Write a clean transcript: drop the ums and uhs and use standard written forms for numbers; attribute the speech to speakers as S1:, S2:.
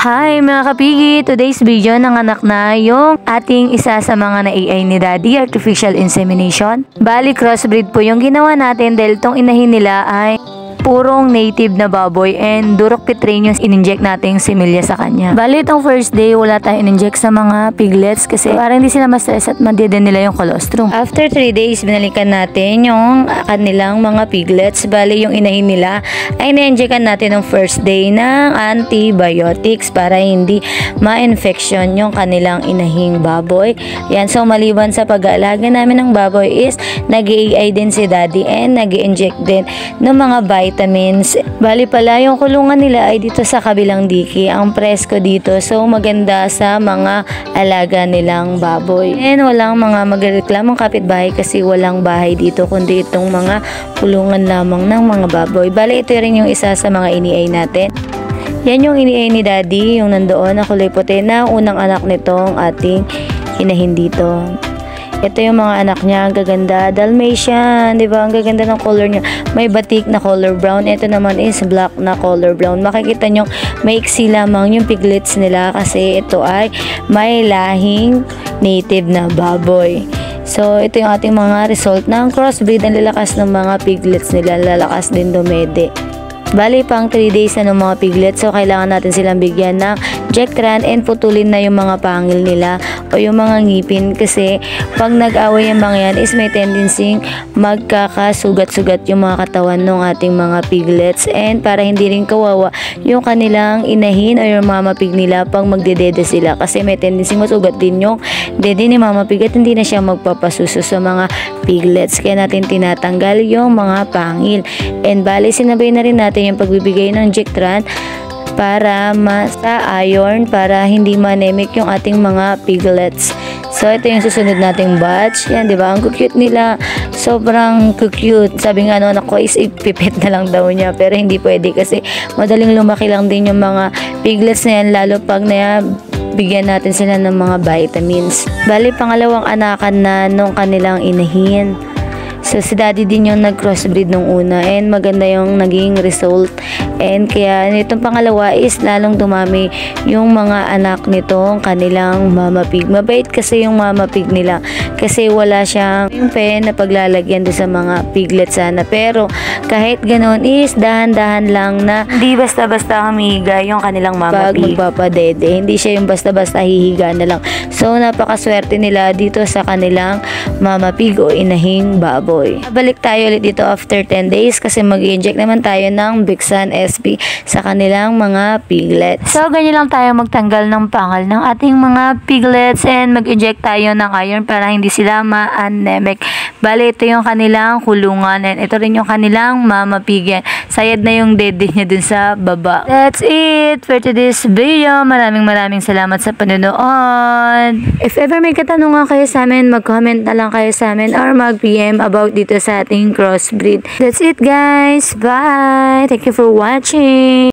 S1: Hi mga kapigi! Today's video nanganak na yung ating isa sa mga na-AI ni Daddy, artificial insemination. Bali crossbreed po yung ginawa natin dahil tong inahin nila ay purong native na baboy and durok pitrin yung in-inject nating similya sa kanya. Bali itong first day wala tayong in-inject sa mga piglets kasi para hindi sila ma-stress at madiden nila yung colostrum. After 3 days binalikan natin yung kanilang mga piglets. Bali yung inahin nila ay na-injectan natin ng first day ng antibiotics para hindi ma-infection yung kanilang inahing baboy. Yan, so maliban sa pag-aalaga namin ng baboy is nag-AI din si Daddy and nag-inject din ng mga vitamins. Bali pala yung kulungan nila ay dito sa kabilang diki. Ang presko dito, so maganda sa mga alaga nilang baboy. And walang mga magreklamong kapitbahay kasi walang bahay dito kundi itong mga kulungan lamang ng mga baboy. Bali ito rin yung isa sa mga ini-AI natin. Yan yung ini-AI ni Daddy, yung nandoon na kulay puti na unang anak nitong ating inahin dito. Ito yung mga anak niya, ang gaganda, Dalmatian, di ba? Ang gaganda ng color niya. May batik na color brown. Ito naman is black na color brown. Makikita nyo, maiksi lamang yung piglets nila kasi ito ay may lahing native na baboy. So, ito yung ating mga result ng crossbreed. Ang lalakas ng mga piglets nila, lalakas din dumede. Bali pang 3 days na ng mga piglets, so kailangan natin silang bigyan ng Jectran and putulin na yung mga pangil nila o yung mga ngipin kasi pag nag-away yung mga yan is may tendency magkakasugat-sugat yung mga katawan ng ating mga piglets and para hindi rin kawawa yung kanilang inahin o yung mama pig nila pag magdedede sila kasi may tendency masugat din yung dede ni mama pig at hindi na siya magpapasuso sa mga piglets kaya natin tinatanggal yung mga pangil and bali sinabay na rin natin yung pagbibigay ng Jectran para sa iron para hindi manemic yung ating mga piglets. So ito yung susunod nating batch. Yan, di ba? Ang cute nila. Sobrang cute. Sabi nga anak ko is ipipit na lang daw niya pero hindi pwede kasi madaling lumaki lang din yung mga piglets na yan lalo pag bigyan natin sila ng mga vitamins. Bali pangalawang anakan na nung kanilang inahin. So si Daddy din yung nag-crossbreed nung una and maganda yung naging result and kaya nitong pangalawa is lalong dumami yung mga anak nitong kanilang mama pig. Mabait kasi yung mama pig nila kasi wala siyang yung pen na paglalagyan doon sa mga piglet sana pero kahit ganoon is dahan-dahan lang na hindi basta-basta humihiga yung kanilang mama pig. Pag magpapadede, hindi siya yung basta-basta hihiga na lang. So napakaswerte nila dito sa kanilang mama pig o inahing baboy. Balik tayo ulit dito after 10 days kasi mag-inject naman tayo ng Bixan SP sa kanilang mga piglets. So, ganyan lang tayo magtanggal ng pangal ng ating mga piglets and mag-inject tayo ng iron para hindi sila ma-anemic. Bali, ito yung kanilang kulungan and ito rin yung kanilang mama pig. Sayad na yung dede niya dun sa baba. That's it for today's video. Maraming salamat sa panonood. If ever may katanungan kayo sa amin, mag-comment na lang kayo sa amin or mag-PM about dito sa ating crossbreed. That's it guys. Bye. Thank you for watching.